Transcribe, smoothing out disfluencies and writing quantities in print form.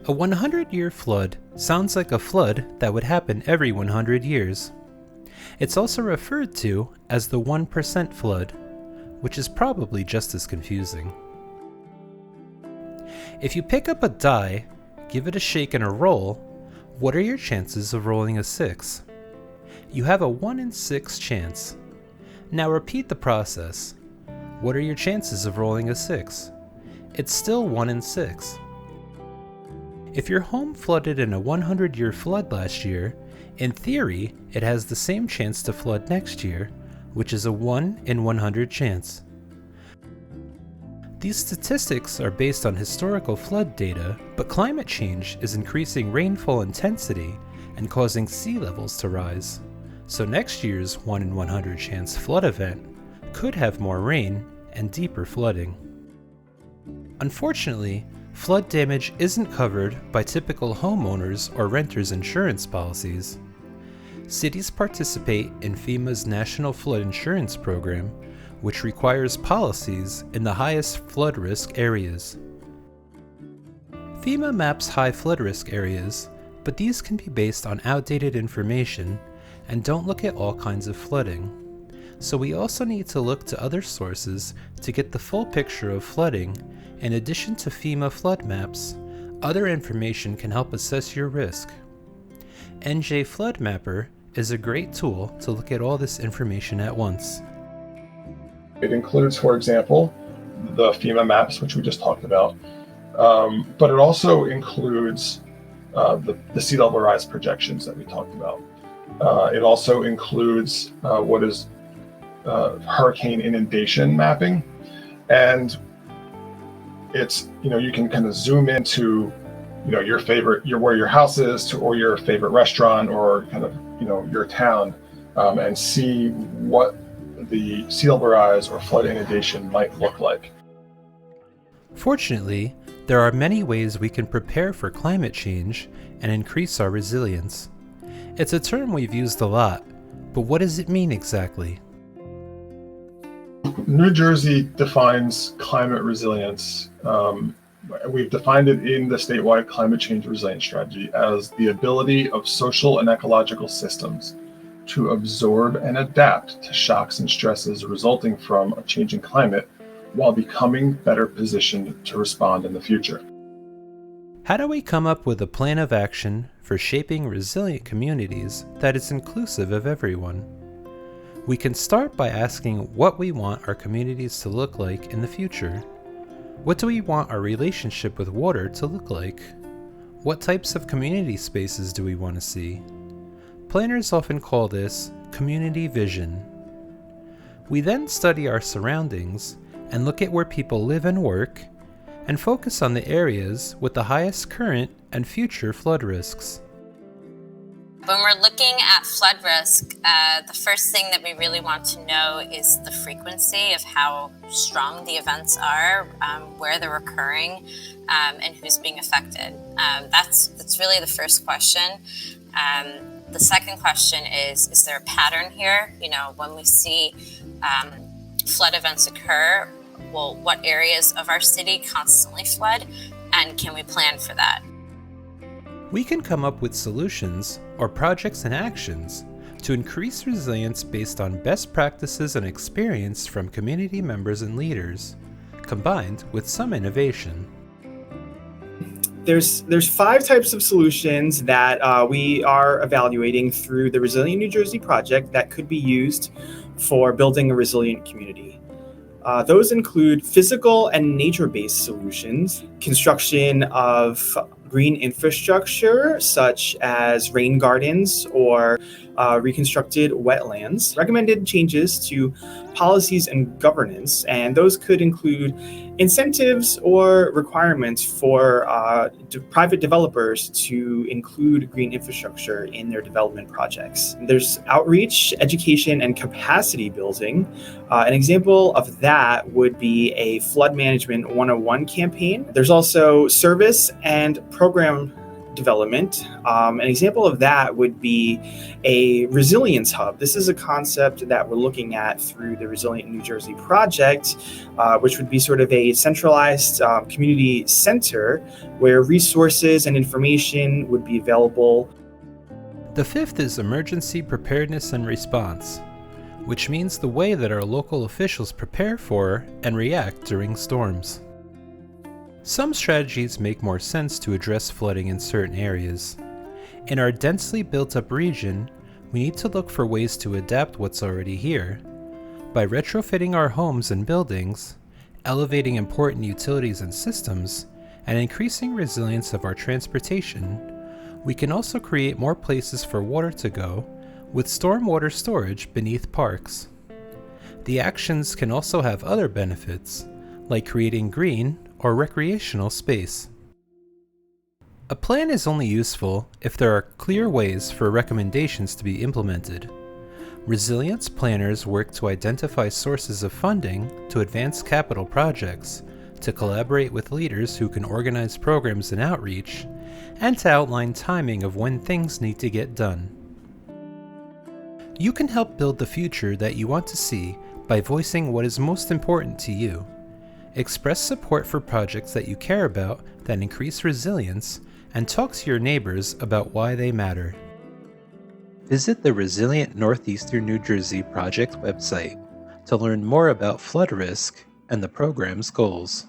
A 100-year flood sounds like a flood that would happen every 100 years. It's also referred to as the 1% flood, which is probably just as confusing. If you pick up a die, give it a shake and a roll, what are your chances of rolling a 6? You have a 1 in 6 chance. Now repeat the process. What are your chances of rolling a 6? It's still 1 in 6. If your home flooded in a 100-year flood last year, in theory, it has the same chance to flood next year, which is a 1 in 100 chance. These statistics are based on historical flood data, but climate change is increasing rainfall intensity and causing sea levels to rise. So next year's 1 in 100 chance flood event could have more rain and deeper flooding. Unfortunately, flood damage isn't covered by typical homeowners or renters insurance policies. Cities participate in FEMA's National Flood Insurance Program, which requires policies in the highest flood risk areas. FEMA maps high flood risk areas, but these can be based on outdated information and don't look at all kinds of flooding. So we also need to look to other sources to get the full picture of flooding. In addition to FEMA flood maps, other information can help assess your risk. NJ Flood Mapper is a great tool to look at all this information at once. It includes, for example, the FEMA maps, which we just talked about, but it also includes the sea level rise projections that we talked about. It also includes what is hurricane inundation mapping, and it's, you can kind of zoom into, your favorite, where your house is, or your favorite restaurant, or kind of, your town, and see what the sea level rise or flood inundation might look like. Fortunately, there are many ways we can prepare for climate change and increase our resilience. It's a term we've used a lot, but what does it mean exactly? New Jersey defines climate resilience. We've defined it in the statewide climate change resilience strategy as the ability of social and ecological systems to absorb and adapt to shocks and stresses resulting from a changing climate while becoming better positioned to respond in the future. How do we come up with a plan of action for shaping resilient communities that is inclusive of everyone? We can start by asking what we want our communities to look like in the future. What do we want our relationship with water to look like? What types of community spaces do we want to see? Planners often call this community vision. We then study our surroundings and look at where people live and work, and focus on the areas with the highest current and future flood risks. When we're looking at flood risk, the first thing that we really want to know is the frequency of how strong the events are, where they're occurring, and who's being affected. That's really the first question. The second question is there a pattern here? When we see flood events occur, well, what areas of our city constantly flood, and can we plan for that? We can come up with solutions or projects and actions to increase resilience based on best practices and experience from community members and leaders, combined with some innovation. There's 5 types of solutions that we are evaluating through the Resilient New Jersey project that could be used for building a resilient community. Those include physical and nature-based solutions, construction of green infrastructure such as rain gardens or reconstructed wetlands, recommended changes to policies and governance, and those could include incentives or requirements for private developers to include green infrastructure in their development projects. There's outreach, education, and capacity building. An example of that would be a Flood Management 101 campaign. There's also service and program development. An example of that would be a resilience hub. This is a concept that we're looking at through the Resilient New Jersey project, which would be sort of a centralized community center where resources and information would be available. The fifth is emergency preparedness and response, which means the way that our local officials prepare for and react during storms. Some strategies make more sense to address flooding in certain areas. In our densely built-up region, we need to look for ways to adapt what's already here. By retrofitting our homes and buildings, elevating important utilities and systems, and increasing resilience of our transportation, we can also create more places for water to go with stormwater storage beneath parks. The actions can also have other benefits, like creating green or recreational space. A plan is only useful if there are clear ways for recommendations to be implemented. Resilience planners work to identify sources of funding to advance capital projects, to collaborate with leaders who can organize programs and outreach, and to outline timing of when things need to get done. You can help build the future that you want to see by voicing what is most important to you. Express support for projects that you care about that increase resilience, and talk to your neighbors about why they matter. Visit the Resilient Northeastern New Jersey project website to learn more about flood risk and the program's goals.